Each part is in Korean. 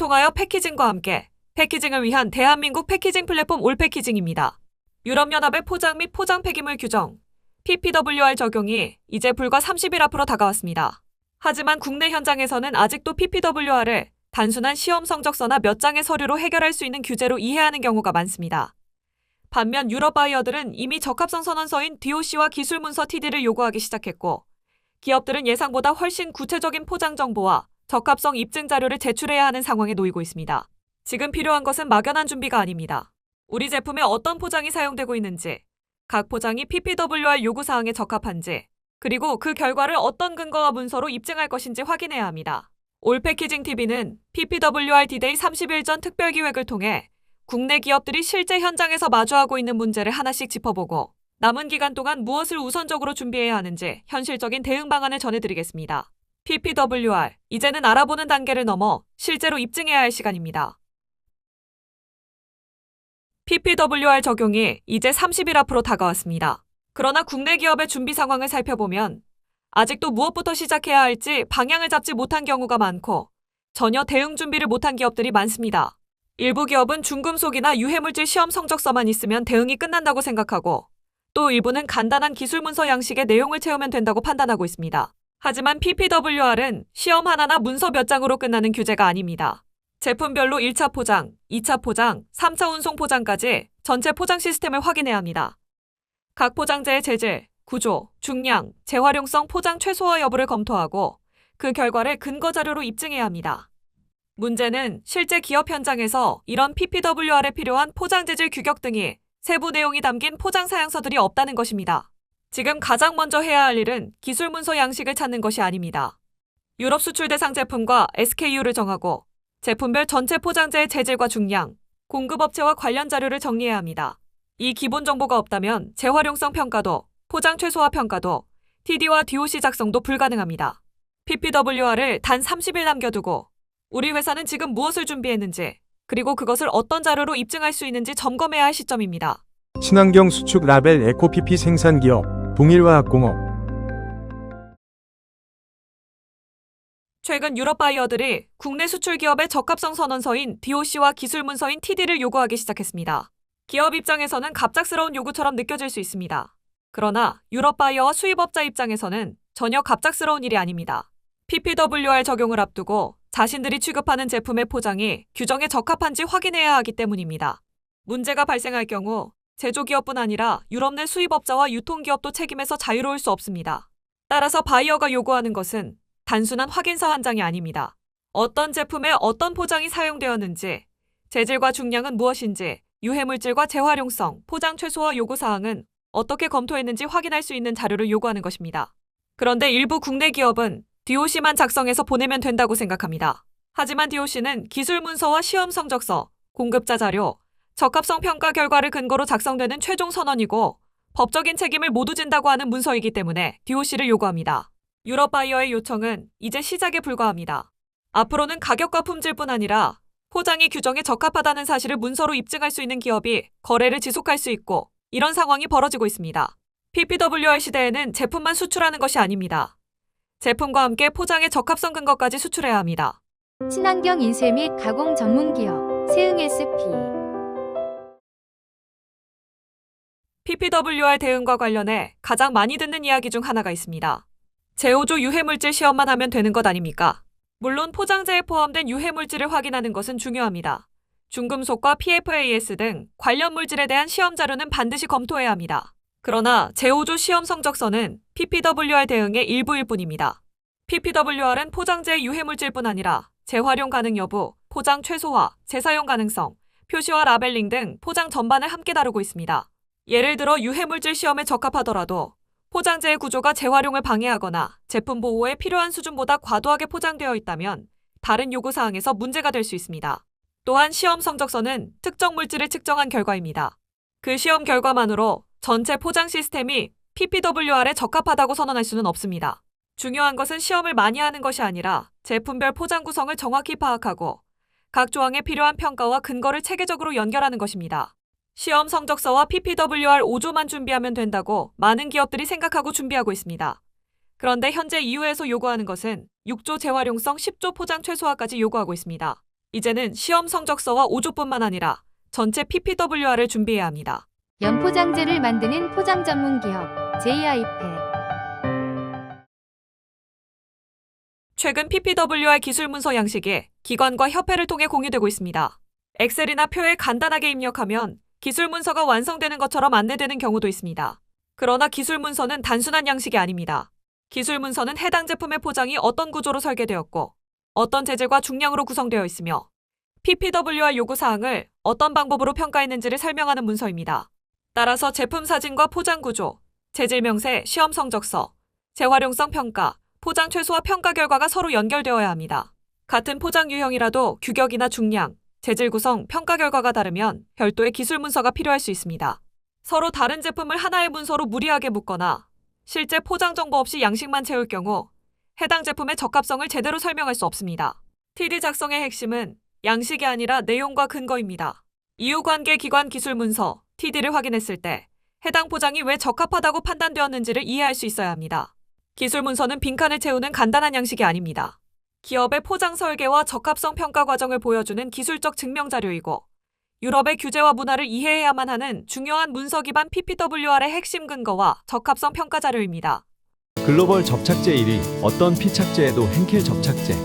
통하여 패키징과 함께 패키징을 위한 대한민국 패키징 플랫폼 올패키징입니다. 유럽연합의 포장 및 포장 폐기물 규정 PPWR 적용이 이제 불과 30일 앞으로 다가왔습니다. 하지만 국내 현장에서는 아직도 PPWR을 단순한 시험 성적서나 몇 장의 서류로 해결할 수 있는 규제로 이해하는 경우가 많습니다. 반면 유럽 바이어들은 이미 적합성 선언서인 DOC와 기술문서 TD를 요구하기 시작했고, 기업들은 예상보다 훨씬 구체적인 포장 정보와 적합성 입증 자료를 제출해야 하는 상황에 놓이고 있습니다. 지금 필요한 것은 막연한 준비가 아닙니다. 우리 제품에 어떤 포장이 사용되고 있는지, 각 포장이 PPWR 요구사항에 적합한지, 그리고 그 결과를 어떤 근거와 문서로 입증할 것인지 확인해야 합니다. 올패키징 TV는 PPWR D-Day 30일 전 특별기획을 통해 국내 기업들이 실제 현장에서 마주하고 있는 문제를 하나씩 짚어보고 남은 기간 동안 무엇을 우선적으로 준비해야 하는지 현실적인 대응 방안을 전해드리겠습니다. PPWR, 이제는 알아보는 단계를 넘어 실제로 입증해야 할 시간입니다. PPWR 적용이 이제 30일 앞으로 다가왔습니다. 그러나 국내 기업의 준비 상황을 살펴보면 아직도 무엇부터 시작해야 할지 방향을 잡지 못한 경우가 많고 전혀 대응 준비를 못한 기업들이 많습니다. 일부 기업은 중금속이나 유해물질 시험 성적서만 있으면 대응이 끝난다고 생각하고 또 일부는 간단한 기술문서 양식의 내용을 채우면 된다고 판단하고 있습니다. 하지만 PPWR은 시험 하나나 문서 몇 장으로 끝나는 규제가 아닙니다. 제품별로 1차 포장, 2차 포장, 3차 운송 포장까지 전체 포장 시스템을 확인해야 합니다. 각 포장재의 재질, 구조, 중량, 재활용성 포장 최소화 여부를 검토하고 그 결과를 근거 자료로 입증해야 합니다. 문제는 실제 기업 현장에서 이런 PPWR에 필요한 포장 재질 규격 등이 세부 내용이 담긴 포장 사양서들이 없다는 것입니다. 지금 가장 먼저 해야 할 일은 기술 문서 양식을 찾는 것이 아닙니다. 유럽 수출 대상 제품과 SKU를 정하고 제품별 전체 포장재의 재질과 중량, 공급업체와 관련 자료를 정리해야 합니다. 이 기본 정보가 없다면 재활용성 평가도, 포장 최소화 평가도, TD와 DOC 작성도 불가능합니다. PPWR을 단 30일 남겨두고 우리 회사는 지금 무엇을 준비했는지, 그리고 그것을 어떤 자료로 입증할 수 있는지 점검해야 할 시점입니다. 친환경 수축 라벨 에코PP 생산기업 동일화학공업. 최근 유럽 바이어들이 국내 수출 기업의 적합성 선언서인 DOC와 기술 문서인 TD를 요구하기 시작했습니다. 기업 입장에서는 갑작스러운 요구처럼 느껴질 수 있습니다. 그러나 유럽 바이어와 수입업자 입장에서는 전혀 갑작스러운 일이 아닙니다. PPWR 적용을 앞두고 자신들이 취급하는 제품의 포장이 규정에 적합한지 확인해야 하기 때문입니다. 문제가 발생할 경우 제조기업뿐 아니라 유럽 내 수입업자와 유통기업도 책임에서 자유로울 수 없습니다. 따라서 바이어가 요구하는 것은 단순한 확인서 한 장이 아닙니다. 어떤 제품에 어떤 포장이 사용되었는지, 재질과 중량은 무엇인지, 유해물질과 재활용성, 포장 최소화 요구사항은 어떻게 검토했는지 확인할 수 있는 자료를 요구하는 것입니다. 그런데 일부 국내 기업은 DOC만 작성해서 보내면 된다고 생각합니다. 하지만 DOC는 기술 문서와 시험 성적서, 공급자 자료, 적합성 평가 결과를 근거로 작성되는 최종 선언이고 법적인 책임을 모두 진다고 하는 문서이기 때문에 DOC를 요구합니다. 유럽 바이어의 요청은 이제 시작에 불과합니다. 앞으로는 가격과 품질뿐 아니라 포장이 규정에 적합하다는 사실을 문서로 입증할 수 있는 기업이 거래를 지속할 수 있고 이런 상황이 벌어지고 있습니다. PPWR 시대에는 제품만 수출하는 것이 아닙니다. 제품과 함께 포장의 적합성 근거까지 수출해야 합니다. 친환경 인쇄 및 가공 전문 기업 세흥 SP. PPWR 대응과 관련해 가장 많이 듣는 이야기 중 하나가 있습니다. 제호조 유해물질 시험만 하면 되는 것 아닙니까? 물론 포장재에 포함된 유해물질을 확인하는 것은 중요합니다. 중금속과 PFAS 등 관련 물질에 대한 시험 자료는 반드시 검토해야 합니다. 그러나 제호조 시험 성적서는 PPWR 대응의 일부일 뿐입니다. PPWR은 포장재의 유해물질뿐 아니라 재활용 가능 여부, 포장 최소화, 재사용 가능성, 표시와 라벨링 등 포장 전반을 함께 다루고 있습니다. 예를 들어 유해물질 시험에 적합하더라도 포장재의 구조가 재활용을 방해하거나 제품 보호에 필요한 수준보다 과도하게 포장되어 있다면 다른 요구사항에서 문제가 될 수 있습니다. 또한 시험 성적서는 특정 물질을 측정한 결과입니다. 그 시험 결과만으로 전체 포장 시스템이 PPWR에 적합하다고 선언할 수는 없습니다. 중요한 것은 시험을 많이 하는 것이 아니라 제품별 포장 구성을 정확히 파악하고 각 조항에 필요한 평가와 근거를 체계적으로 연결하는 것입니다. 시험 성적서와 PPWR 5조만 준비하면 된다고 많은 기업들이 생각하고 준비하고 있습니다. 그런데 현재 EU에서 요구하는 것은 6조 재활용성 10조 포장 최소화까지 요구하고 있습니다. 이제는 시험 성적서와 오조뿐만 아니라 전체 PPWR을 준비해야 합니다. 연포장재를 만드는 포장 전문 기업 JIP. 최근 PPWR 기술 문서 양식이 기관과 협회를 통해 공유되고 있습니다. 엑셀이나 표에 간단하게 입력하면 기술 문서가 완성되는 것처럼 안내되는 경우도 있습니다. 그러나 기술 문서는 단순한 양식이 아닙니다. 기술 문서는 해당 제품의 포장이 어떤 구조로 설계되었고 어떤 재질과 중량으로 구성되어 있으며 PPWR 요구사항을 어떤 방법으로 평가했는지를 설명하는 문서입니다. 따라서 제품 사진과 포장 구조, 재질 명세, 시험 성적서, 재활용성 평가, 포장 최소화 평가 결과가 서로 연결되어야 합니다. 같은 포장 유형이라도 규격이나 중량, 재질 구성, 평가 결과가 다르면 별도의 기술 문서가 필요할 수 있습니다. 서로 다른 제품을 하나의 문서로 무리하게 묶거나 실제 포장 정보 없이 양식만 채울 경우 해당 제품의 적합성을 제대로 설명할 수 없습니다. TD 작성의 핵심은 양식이 아니라 내용과 근거입니다. 이유관계 기관 기술 문서, TD를 확인했을 때 해당 포장이 왜 적합하다고 판단되었는지를 이해할 수 있어야 합니다. 기술 문서는 빈칸을 채우는 간단한 양식이 아닙니다. 기업의 포장 설계와 적합성 평가 과정을 보여주는 기술적 증명 자료이고 유럽의 규제와 문화를 이해해야만 하는 중요한 문서 기반 PPWR의 핵심 근거와 적합성 평가 자료입니다. 글로벌 접착제 1위, 어떤 피착제에도 henkel 접착제.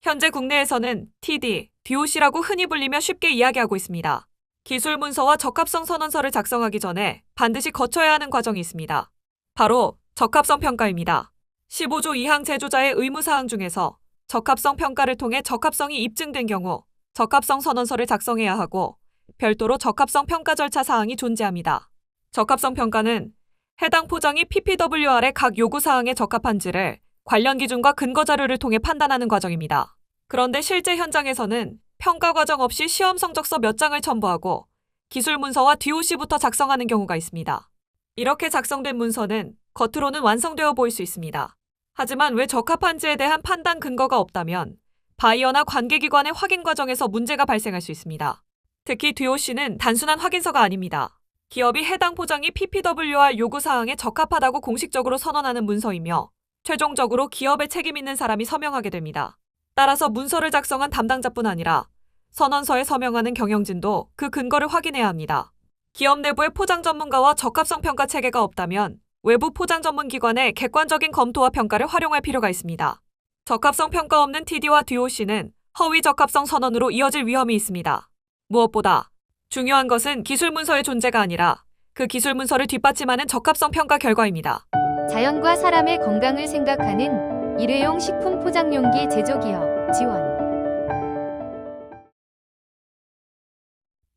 현재 국내에서는 TD, DOC라고 흔히 불리며 쉽게 이야기하고 있습니다. 기술 문서와 적합성 선언서를 작성하기 전에 반드시 거쳐야 하는 과정이 있습니다. 바로 적합성 평가입니다. 15조 2항 제조자의 의무사항 중에서 적합성 평가를 통해 적합성이 입증된 경우 적합성 선언서를 작성해야 하고 별도로 적합성 평가 절차 사항이 존재합니다. 적합성 평가는 해당 포장이 PPWR의 각 요구사항에 적합한지를 관련 기준과 근거 자료를 통해 판단하는 과정입니다. 그런데 실제 현장에서는 평가 과정 없이 시험 성적서 몇 장을 첨부하고 기술 문서와 DOC부터 작성하는 경우가 있습니다. 이렇게 작성된 문서는 겉으로는 완성되어 보일 수 있습니다. 하지만 왜 적합한지에 대한 판단 근거가 없다면 바이어나 관계기관의 확인 과정에서 문제가 발생할 수 있습니다. 특히 DOC는 단순한 확인서가 아닙니다. 기업이 해당 포장이 PPWR 요구사항에 적합하다고 공식적으로 선언하는 문서이며 최종적으로 기업에 책임 있는 사람이 서명하게 됩니다. 따라서 문서를 작성한 담당자뿐 아니라 선언서에 서명하는 경영진도 그 근거를 확인해야 합니다. 기업 내부의 포장 전문가와 적합성 평가 체계가 없다면 외부 포장 전문 기관의 객관적인 검토와 평가를 활용할 필요가 있습니다. 적합성 평가 없는 TD와 DOC는 허위 적합성 선언으로 이어질 위험이 있습니다. 무엇보다 중요한 것은 기술 문서의 존재가 아니라 그 기술 문서를 뒷받침하는 적합성 평가 결과입니다. 자연과 사람의 건강을 생각하는 일회용 식품 포장용기 제조기업 지원.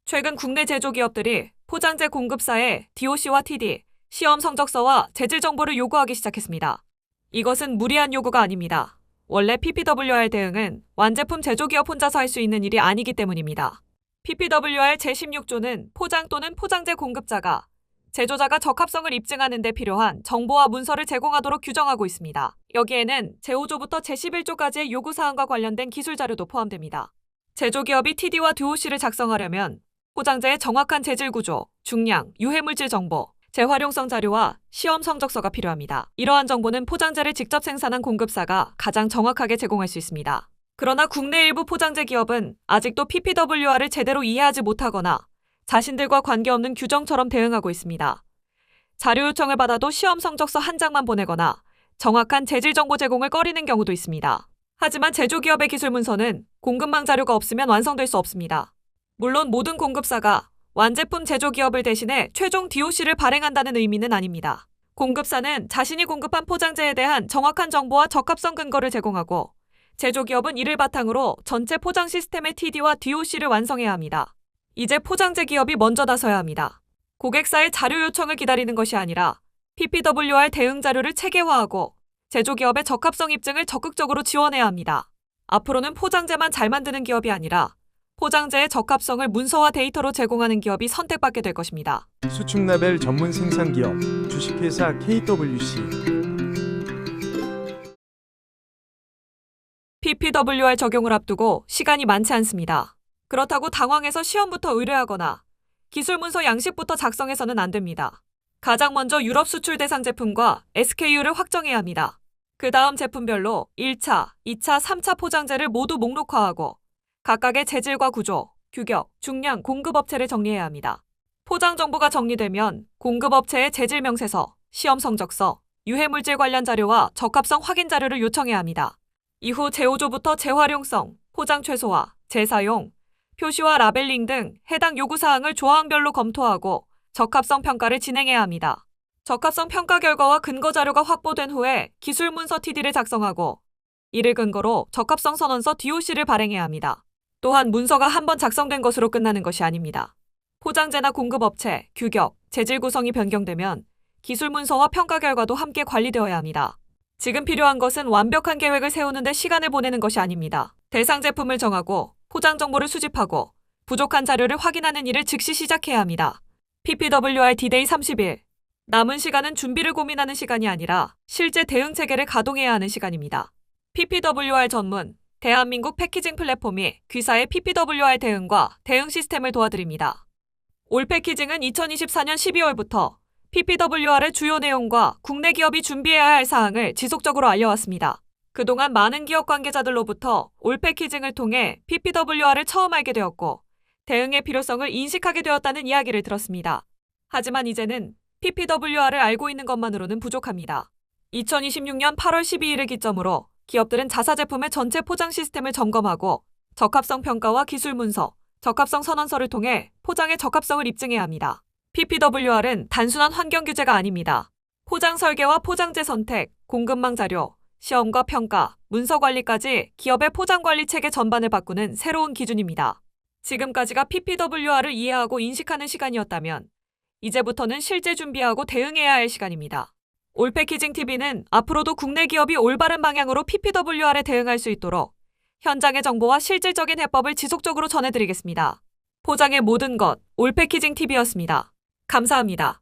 최근 국내 제조기업들이 포장재 공급사에 DOC와 TD, 시험 성적서와 재질 정보를 요구하기 시작했습니다. 이것은 무리한 요구가 아닙니다. 원래 PPWR 대응은 완제품 제조기업 혼자서 할 수 있는 일이 아니기 때문입니다. PPWR 제16조는 포장 또는 포장재 공급자가 제조자가 적합성을 입증하는 데 필요한 정보와 문서를 제공하도록 규정하고 있습니다. 여기에는 제5조부터 제11조까지의 요구사항과 관련된 기술 자료도 포함됩니다. 제조기업이 TD와 DOC를 작성하려면 포장재의 정확한 재질 구조, 중량, 유해물질 정보, 재활용성 자료와 시험 성적서가 필요합니다. 이러한 정보는 포장재를 직접 생산한 공급사가 가장 정확하게 제공할 수 있습니다. 그러나 국내 일부 포장재 기업은 아직도 PPWR을 제대로 이해하지 못하거나 자신들과 관계없는 규정처럼 대응하고 있습니다. 자료 요청을 받아도 시험 성적서 한 장만 보내거나 정확한 재질 정보 제공을 꺼리는 경우도 있습니다. 하지만 제조기업의 기술 문서는 공급망 자료가 없으면 완성될 수 없습니다. 물론 모든 공급사가 완제품 제조기업을 대신해 최종 DOC를 발행한다는 의미는 아닙니다. 공급사는 자신이 공급한 포장재에 대한 정확한 정보와 적합성 근거를 제공하고 제조기업은 이를 바탕으로 전체 포장 시스템의 TD와 DOC를 완성해야 합니다. 이제 포장재 기업이 먼저 나서야 합니다. 고객사의 자료 요청을 기다리는 것이 아니라 PPWR 대응 자료를 체계화하고 제조기업의 적합성 입증을 적극적으로 지원해야 합니다. 앞으로는 포장재만 잘 만드는 기업이 아니라 포장재의 적합성을 문서와 데이터로 제공하는 기업이 선택받게 될 것입니다. 수축라벨 전문 생산기업 주식회사 KWC. PPWR 적용을 앞두고 시간이 많지 않습니다. 그렇다고 당황해서 시험부터 의뢰하거나 기술 문서 양식부터 작성해서는 안 됩니다. 가장 먼저 유럽 수출 대상 제품과 SKU를 확정해야 합니다. 그 다음 제품별로 1차, 2차, 3차 포장재를 모두 목록화하고 각각의 재질과 구조, 규격, 중량, 공급업체를 정리해야 합니다. 포장 정보가 정리되면 공급업체의 재질 명세서, 시험 성적서, 유해물질 관련 자료와 적합성 확인 자료를 요청해야 합니다. 이후 재호조부터 재활용성, 포장 최소화, 재사용, 표시와 라벨링 등 해당 요구사항을 조항별로 검토하고 적합성 평가를 진행해야 합니다. 적합성 평가 결과와 근거 자료가 확보된 후에 기술 문서 TD를 작성하고 이를 근거로 적합성 선언서 DOC를 발행해야 합니다. 또한 문서가 한 번 작성된 것으로 끝나는 것이 아닙니다. 포장재나 공급업체, 규격, 재질 구성이 변경되면 기술 문서와 평가 결과도 함께 관리되어야 합니다. 지금 필요한 것은 완벽한 계획을 세우는 데 시간을 보내는 것이 아닙니다. 대상 제품을 정하고 포장 정보를 수집하고 부족한 자료를 확인하는 일을 즉시 시작해야 합니다. PPWR D-Day 30일. 남은 시간은 준비를 고민하는 시간이 아니라 실제 대응 체계를 가동해야 하는 시간입니다. PPWR 전문, 대한민국 패키징 플랫폼이 귀사의 PPWR 대응과 대응 시스템을 도와드립니다. 올 패키징은 2024년 12월부터 PPWR의 주요 내용과 국내 기업이 준비해야 할 사항을 지속적으로 알려왔습니다. 그동안 많은 기업 관계자들로부터 올 패키징을 통해 PPWR을 처음 알게 되었고 대응의 필요성을 인식하게 되었다는 이야기를 들었습니다. 하지만 이제는 PPWR을 알고 있는 것만으로는 부족합니다. 2026년 8월 12일을 기점으로 기업들은 자사 제품의 전체 포장 시스템을 점검하고 적합성 평가와 기술 문서, 적합성 선언서를 통해 포장의 적합성을 입증해야 합니다. PPWR은 단순한 환경 규제가 아닙니다. 포장 설계와 포장재 선택, 공급망 자료, 시험과 평가, 문서 관리까지 기업의 포장 관리 체계 전반을 바꾸는 새로운 기준입니다. 지금까지가 PPWR을 이해하고 인식하는 시간이었다면 이제부터는 실제 준비하고 대응해야 할 시간입니다. 올 패키징 TV는 앞으로도 국내 기업이 올바른 방향으로 PPWR에 대응할 수 있도록 현장의 정보와 실질적인 해법을 지속적으로 전해드리겠습니다. 포장의 모든 것, 올 패키징 TV였습니다. 감사합니다.